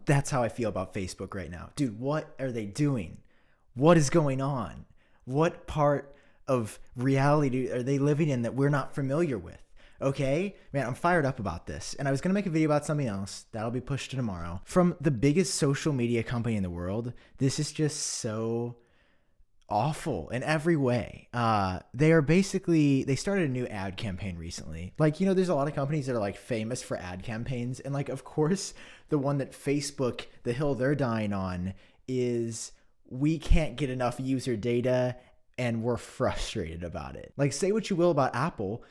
That's how I feel about Facebook right now. Dude, what are they doing? What is going on? What part of reality are they living in that we're not familiar with? Okay, man, I'm fired up about this. And I was going to make a video about something else that'll be pushed to tomorrow. From the biggest social media company in the world, this is just so awful in every way. They started a new ad campaign recently. Like, there's a lot of companies that are like famous for ad campaigns. And like, of course, the one that Facebook, the hill they're dying on is we can't get enough user data and we're frustrated about it. Like, say what you will about Apple.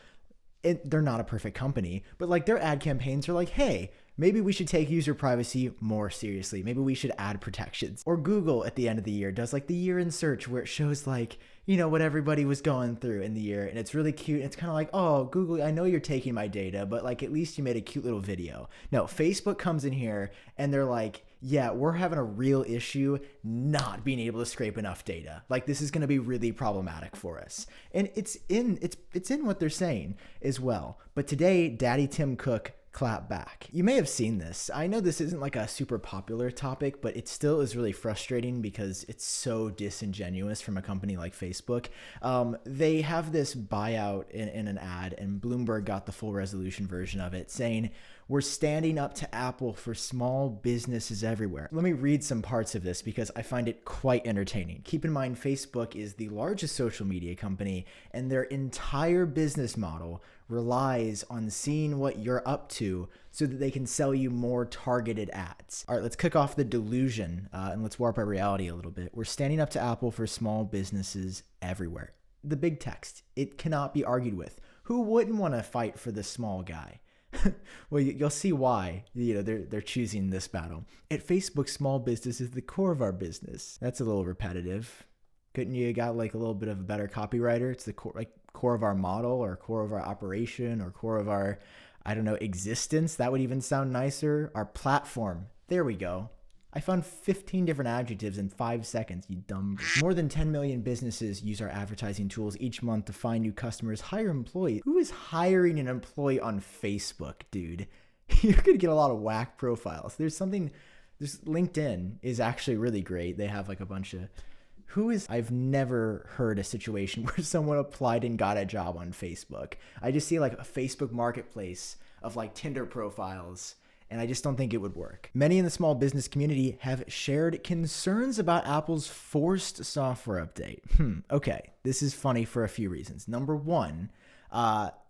They're not a perfect company, but like their ad campaigns are like, hey, maybe we should take user privacy more seriously. Maybe we should add protections. Or Google at the end of the year does like the year in search where it shows like, what everybody was going through in the year. And it's really cute. It's kind of like, oh, Google, I know you're taking my data, but like at least you made a cute little video. No, Facebook comes in here and they're like, yeah, we're having a real issue not being able to scrape enough data. Like this is going to be really problematic for us. And it's in what they're saying as well. But today, Daddy Tim Cook clap back. You may have seen this. I know this isn't like a super popular topic, but it still is really frustrating because it's so disingenuous from a company like Facebook. They have this buyout in an ad, and Bloomberg got the full resolution version of it saying, we're standing up to Apple for small businesses everywhere. Let me read some parts of this because I find it quite entertaining. Keep in mind, Facebook is the largest social media company, and their entire business model relies on seeing what you're up to so that they can sell you more targeted ads. All right, let's kick off the delusion and let's warp our reality a little bit. We're standing up to Apple for small businesses everywhere. The big text, it cannot be argued with. Who wouldn't want to fight for the small guy? Well, you'll see why they're choosing this battle. At Facebook, small business is the core of our business. That's a little repetitive. Couldn't you got like a little bit of a better copywriter? It's the core of our model, or core of our operation, or core of our, existence. That would even sound nicer. Our platform. There we go. I found 15 different adjectives in 5 seconds, you dumb. More than 10 million businesses use our advertising tools each month to find new customers, hire employees. Who is hiring an employee on Facebook, dude? You're going to get a lot of whack profiles. This LinkedIn is actually really great. They have like a bunch of, I've never heard a situation where someone applied and got a job on Facebook. I just see like a Facebook marketplace of like Tinder profiles, and I just don't think it would work. Many in the small business community have shared concerns about Apple's forced software update. Okay, this is funny for a few reasons. Number one,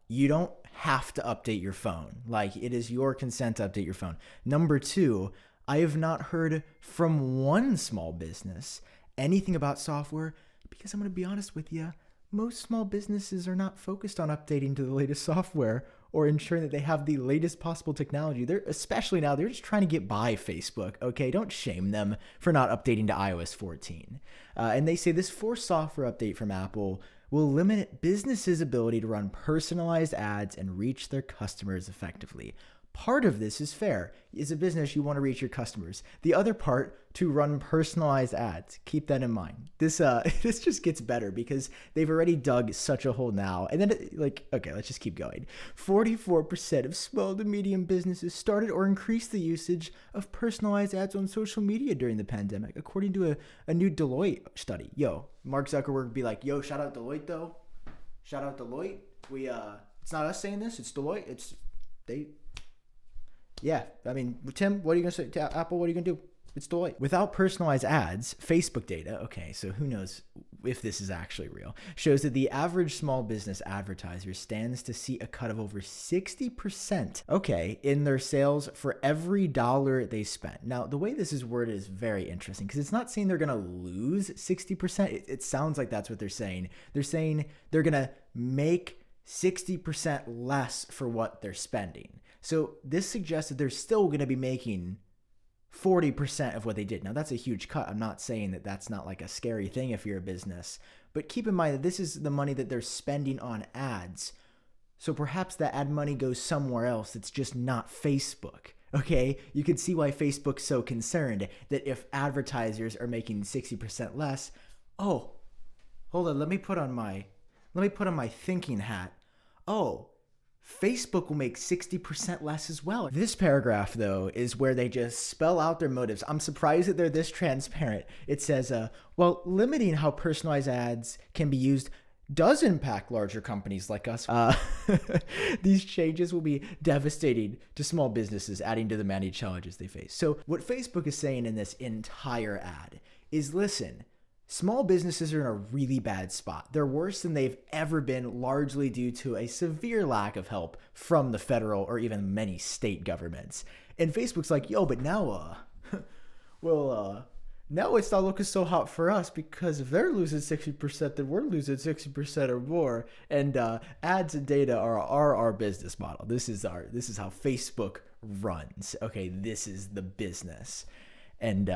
you don't have to update your phone. Like, it is your consent to update your phone. Number two, I have not heard from one small business anything about software because I'm going to be honest with you, most small businesses are not focused on updating to the latest software or ensuring that they have the latest possible technology. Especially now, they're just trying to get by Facebook, okay? Don't shame them for not updating to iOS 14. And they say this forced software update from Apple will limit businesses' ability to run personalized ads and reach their customers effectively. Part of this is fair. As a business, you want to reach your customers. The other part, to run personalized ads. Keep that in mind. This just gets better because they've already dug such a hole now. And then, okay, let's just keep going. 44% of small to medium businesses started or increased the usage of personalized ads on social media during the pandemic, according to a new Deloitte study. Mark Zuckerberg would be like, shout out Deloitte, though. Shout out Deloitte. It's not us saying this. It's Deloitte. Yeah, I mean, Tim, what are you going to say to Apple? What are you going to do? It's Deloitte. Without personalized ads, Facebook data, okay, so who knows if this is actually real, shows that the average small business advertiser stands to see a cut of over 60%, okay, in their sales for every dollar they spent. Now, the way this is worded is very interesting because it's not saying they're going to lose 60%. It sounds like that's what they're saying. They're saying they're going to make 60% less for what they're spending. So this suggests that they're still going to be making 40% of what they did. Now, that's a huge cut. I'm not saying that that's not like a scary thing if you're a business, but keep in mind that this is the money that they're spending on ads. So perhaps that ad money goes somewhere else. It's just not Facebook. Okay, you can see why Facebook's so concerned that if advertisers are making 60% less, hold on, let me put on my thinking hat. Facebook will make 60% less as well. This paragraph, though, is where they just spell out their motives. I'm surprised that they're this transparent. It says, well, limiting how personalized ads can be used does impact larger companies like us. These changes will be devastating to small businesses, adding to the many challenges they face. So what Facebook is saying in this entire ad is, listen, small businesses are in a really bad spot. They're worse than they've ever been, largely due to a severe lack of help from the federal or even many state governments. And Facebook's like, yo, but now, now it's not looking so hot for us, because if they're losing 60%, then we're losing 60% or more. And ads and data are our business model. This is how Facebook runs. Okay, this is the business. And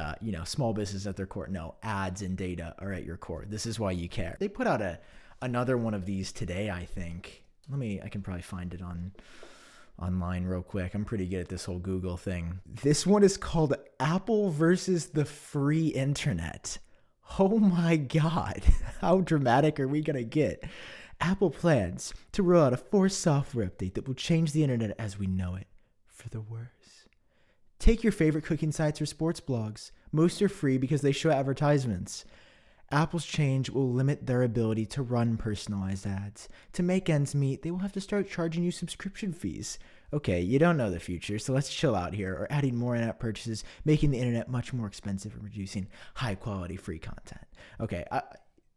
small business at their core. No, ads and data are at your core. This is why you care. They put out another one of these today, I think. I can probably find it online real quick. I'm pretty good at this whole Google thing. This one is called Apple versus the Free Internet. Oh my God. How dramatic are we going to get? Apple plans to roll out a forced software update that will change the internet as we know it for the worse. Take your favorite cooking sites or sports blogs. Most are free because they show advertisements. Apple's change will limit their ability to run personalized ads. To make ends meet, they will have to start charging you subscription fees. Okay, you don't know the future, so let's chill out here, or adding more in-app purchases, making the internet much more expensive, and reducing high-quality free content. Okay,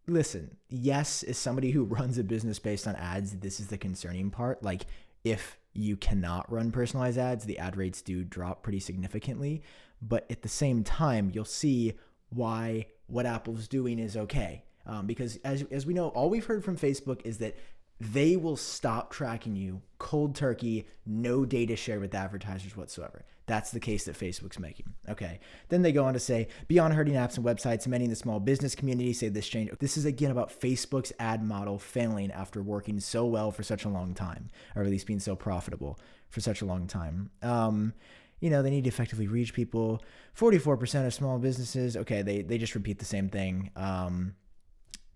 listen, yes, as somebody who runs a business based on ads, this is the concerning part. Like, if you cannot run personalized ads, the ad rates do drop pretty significantly. But at the same time, you'll see why what Apple's doing is okay. Because as we know, all we've heard from Facebook is that they will stop tracking you cold turkey, no data shared with advertisers whatsoever. That's the case that Facebook's making. Okay. Then they go on to say, beyond hurting apps and websites, many in the small business community say this change. This is again about Facebook's ad model failing after working so well for such a long time, or at least being so profitable for such a long time. They need to effectively reach people. 44% of small businesses. Okay. They just repeat the same thing.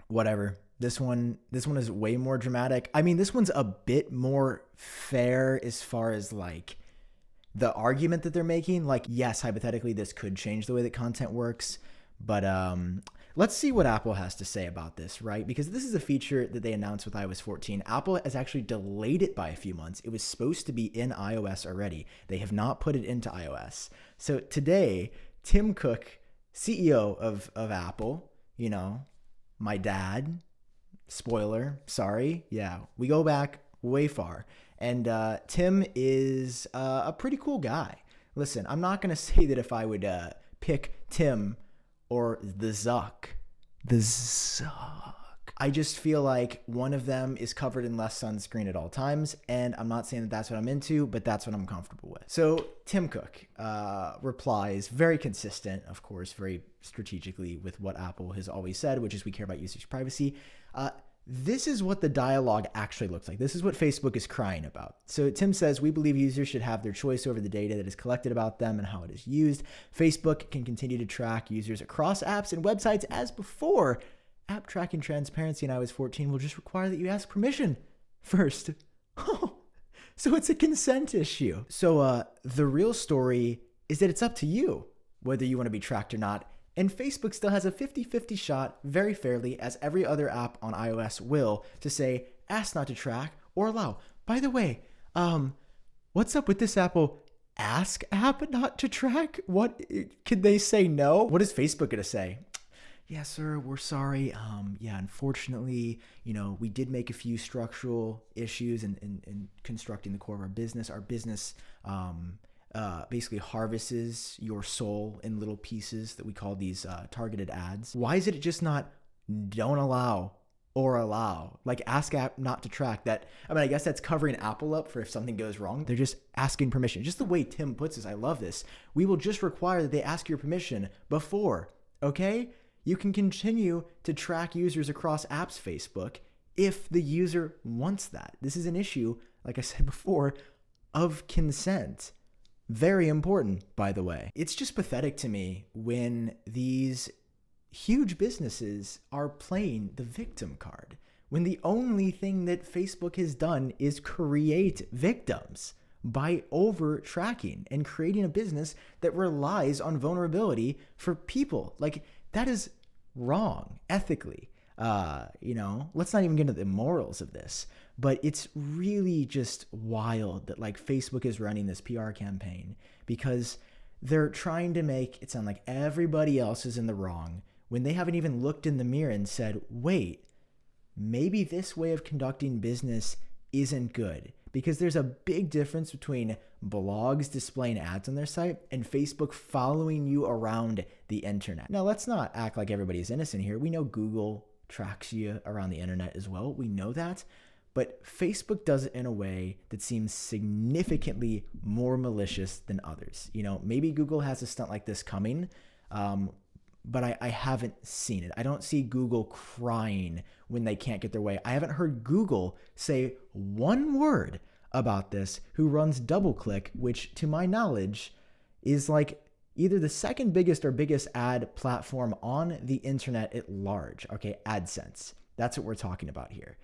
Whatever. This one is way more dramatic. I mean, this one's a bit more fair as far as like the argument that they're making. Like, yes, hypothetically, this could change the way that content works. But let's see what Apple has to say about this, right? Because this is a feature that they announced with iOS 14. Apple has actually delayed it by a few months. It was supposed to be in iOS already. They have not put it into iOS. So today, Tim Cook, CEO of Apple, my dad, spoiler, sorry. Yeah, we go back way far. And Tim is a pretty cool guy. Listen, I'm not going to say that if I would pick Tim or the Zuck. I just feel like one of them is covered in less sunscreen at all times. And I'm not saying that that's what I'm into, but that's what I'm comfortable with. So Tim Cook replies, very consistent, of course, very strategically with what Apple has always said, which is we care about users' privacy. This is what the dialogue actually looks like. This is what Facebook is crying about. So Tim says, we believe users should have their choice over the data that is collected about them and how it is used. Facebook can continue to track users across apps and websites as before. App tracking transparency in iOS 14 will just require that you ask permission first. Oh, so it's a consent issue. So the real story is that it's up to you whether you want to be tracked or not. And Facebook still has a 50-50 shot, very fairly, as every other app on iOS will, to say, ask not to track or allow. By the way, what's up with this Apple ask app not to track? What, can they say no? What is Facebook going to say? Yeah, sir, we're sorry. Unfortunately, we did make a few structural issues in constructing the core of our business. Our business, basically harvests your soul in little pieces that we call these targeted ads. Why is it just not don't allow or allow? Like ask app not to track that. I guess that's covering Apple up for if something goes wrong. They're just asking permission. Just the way Tim puts this, I love this. We will just require that they ask your permission before, okay? You can continue to track users across apps, Facebook, if the user wants that. This is an issue, like I said before, of consent. Very important, by the way. It's just pathetic to me when these huge businesses are playing the victim card, when the only thing that Facebook has done is create victims by over tracking and creating a business that relies on vulnerability for people. Like, that is wrong ethically. Let's not even get into the morals of this, but it's really just wild that like Facebook is running this PR campaign because they're trying to make it sound like everybody else is in the wrong when they haven't even looked in the mirror and said, wait, maybe this way of conducting business isn't good. Because there's a big difference between blogs displaying ads on their site and Facebook following you around the internet. Now, let's not act like everybody's innocent here. We know Google tracks you around the internet as well. We know that. But Facebook does it in a way that seems significantly more malicious than others. Maybe Google has a stunt like this coming, but I haven't seen it. I don't see Google crying when they can't get their way. I haven't heard Google say one word about this, who runs DoubleClick, which to my knowledge is like either the second biggest or biggest ad platform on the internet at large. Okay, AdSense. That's what we're talking about here.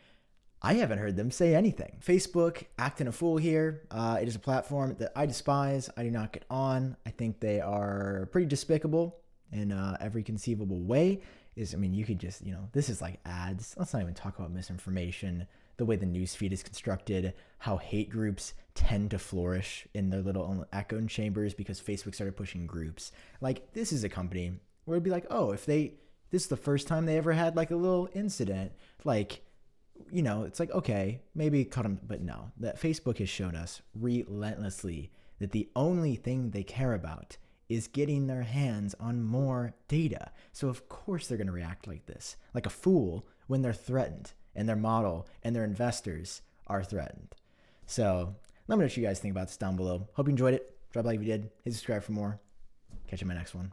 I haven't heard them say anything. Facebook acting a fool here. It is a platform that I despise. I do not get on. I think they are pretty despicable in every conceivable way. You could just, this is like ads. Let's not even talk about misinformation, the way the newsfeed is constructed, how hate groups tend to flourish in their little echo chambers because Facebook started pushing groups. Like, this is a company where it'd be like, oh, this is the first time they ever had like a little incident, like, it's like, okay, maybe cut them, but no, that Facebook has shown us relentlessly that the only thing they care about is getting their hands on more data. So of course they're going to react like this, like a fool when they're threatened and their model and their investors are threatened. So let me know what you guys think about this down below. Hope you enjoyed it. Drop a like if you did. Hit subscribe for more. Catch you in my next one.